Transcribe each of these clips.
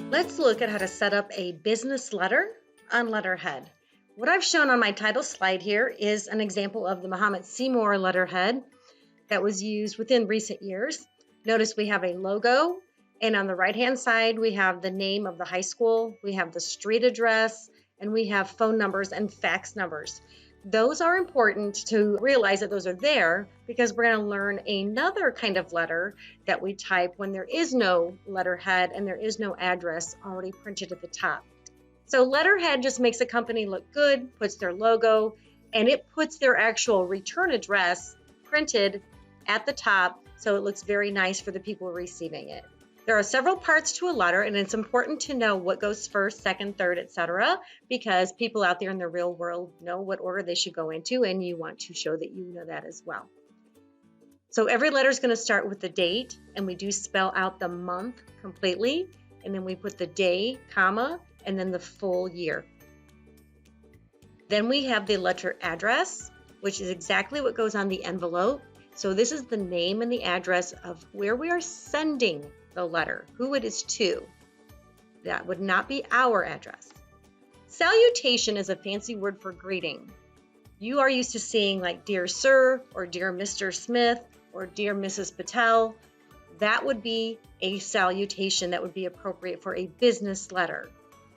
Let's look at how to set up a business letter on Letterhead. What I've shown on my title slide here is an example of the Muhammad Seymour letterhead that was used within recent years. Notice we have a logo, and on the right-hand side, we have the name of the high school, we have the street address, and we have phone numbers and fax numbers. Those are important to realize that those are there because we're going to learn another kind of letter that we type when there is no letterhead and there is no address already printed at the top. So letterhead just makes a company look good, puts their logo, and it puts their actual return address printed at the top so it looks very nice for the people receiving it. There are several parts to a letter, and it's important to know what goes first, second, third, etc., because people out there in the real world know what order they should go into, and you want to show that you know that as well. So every letter is going to start with the date, and we do spell out the month completely, and then we put the day, comma, and then the full year. Then we have the letter address, which is exactly what goes on the envelope. So this is the name and the address of where we are sending the letter, who it is to. That would not be our address. Salutation is a fancy word for greeting. You are used to seeing like Dear Sir or Dear Mr. Smith or Dear Mrs. Patel. That would be a salutation that would be appropriate for a business letter.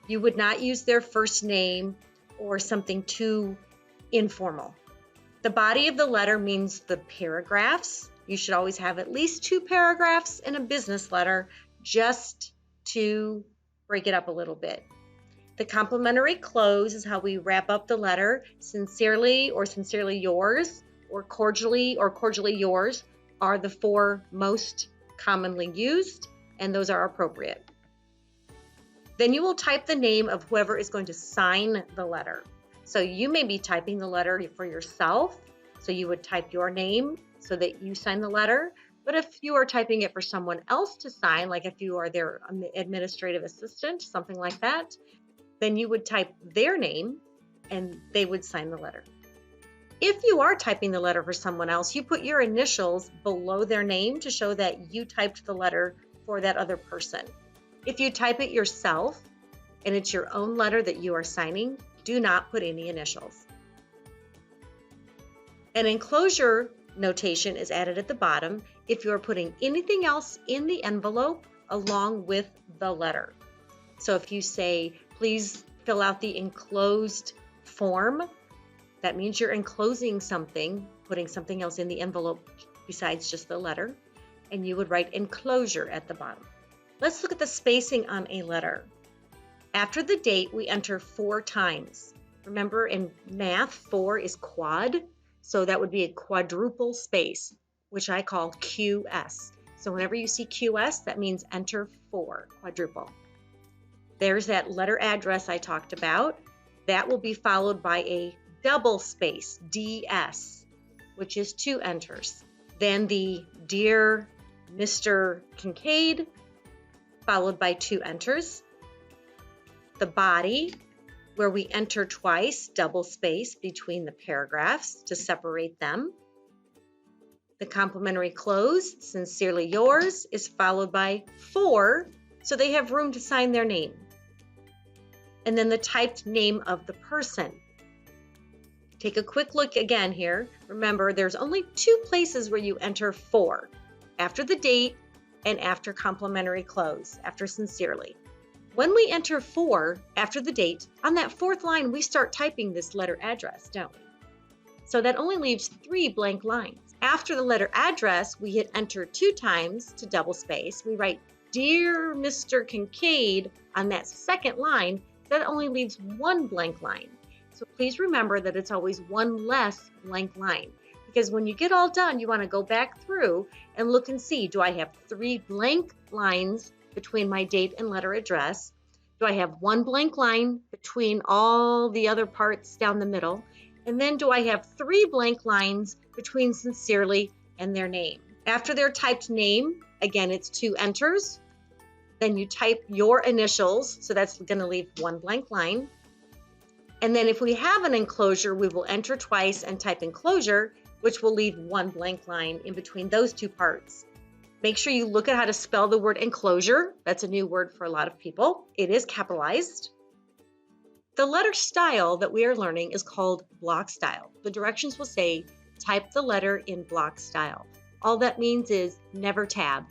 You would not use their first name or something too informal. The body of the letter means the paragraphs. You should always have at least 2 paragraphs in a business letter just to break it up a little bit. The complimentary close is how we wrap up the letter. Sincerely or sincerely yours or cordially yours are the 4 most commonly used, and those are appropriate. Then you will type the name of whoever is going to sign the letter. So you may be typing the letter for yourself, so you would type your name so that you sign the letter. But if you are typing it for someone else to sign, like if you are their administrative assistant, something like that, then you would type their name and they would sign the letter. If you are typing the letter for someone else, you put your initials below their name to show that you typed the letter for that other person. If you type it yourself and it's your own letter that you are signing, do not put any initials. An enclosure notation is added at the bottom if you are putting anything else in the envelope along with the letter. So if you say, please fill out the enclosed form, that means you're enclosing something, putting something else in the envelope besides just the letter, and you would write enclosure at the bottom. Let's look at the spacing on a letter. After the date, we enter 4 times. Remember, in math, 4 is quad, so that would be a quadruple space, which I call QS. So whenever you see QS, that means enter 4, quadruple. There's that letter address I talked about. That will be followed by a double space, DS, which is 2 enters. Then the Dear Mr. Kincaid, followed by 2 enters. The body, where we enter twice, double space between the paragraphs to separate them. The complimentary close, sincerely yours, is followed by 4, so they have room to sign their name. And then the typed name of the person. Take a quick look again here. Remember, there's only 2 places where you enter 4, after the date and after complimentary close, after sincerely. When we enter 4 after the date, on that 4th line, we start typing this letter address, don't we? So that only leaves 3 blank lines. After the letter address, we hit enter 2 times to double space. We write Dear Mr. Kincaid on that 2nd line. That only leaves 1 blank line. So please remember that it's always 1 less blank line. Because when you get all done, you want to go back through and look and see, do I have 3 blank lines between my date and letter address? Do I have 1 blank line between all the other parts down the middle? And then do I have 3 blank lines between sincerely and their name? After their typed name, again, it's 2 enters. Then you type your initials, so that's going to leave 1 blank line. And then if we have an enclosure, we will enter twice and type enclosure, which will leave 1 blank line in between those 2 parts. Make sure you look at how to spell the word enclosure. That's a new word for a lot of people. It is capitalized. The letter style that we are learning is called block style. The directions will say, type the letter in block style. All that means is never tab.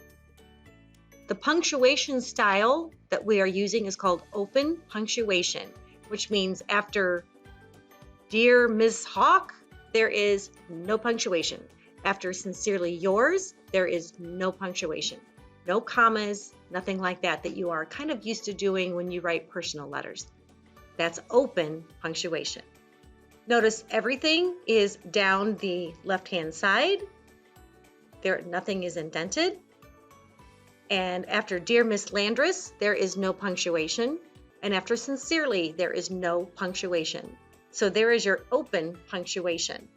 The punctuation style that we are using is called open punctuation, which means after Dear Miss Hawk, there is no punctuation. After Sincerely Yours, there is no punctuation. No commas, nothing like that you are kind of used to doing when you write personal letters. That's open punctuation. Notice everything is down the left-hand side. Nothing is indented. And after Dear Miss Landris, there is no punctuation. And after Sincerely, there is no punctuation. So there is your open punctuation.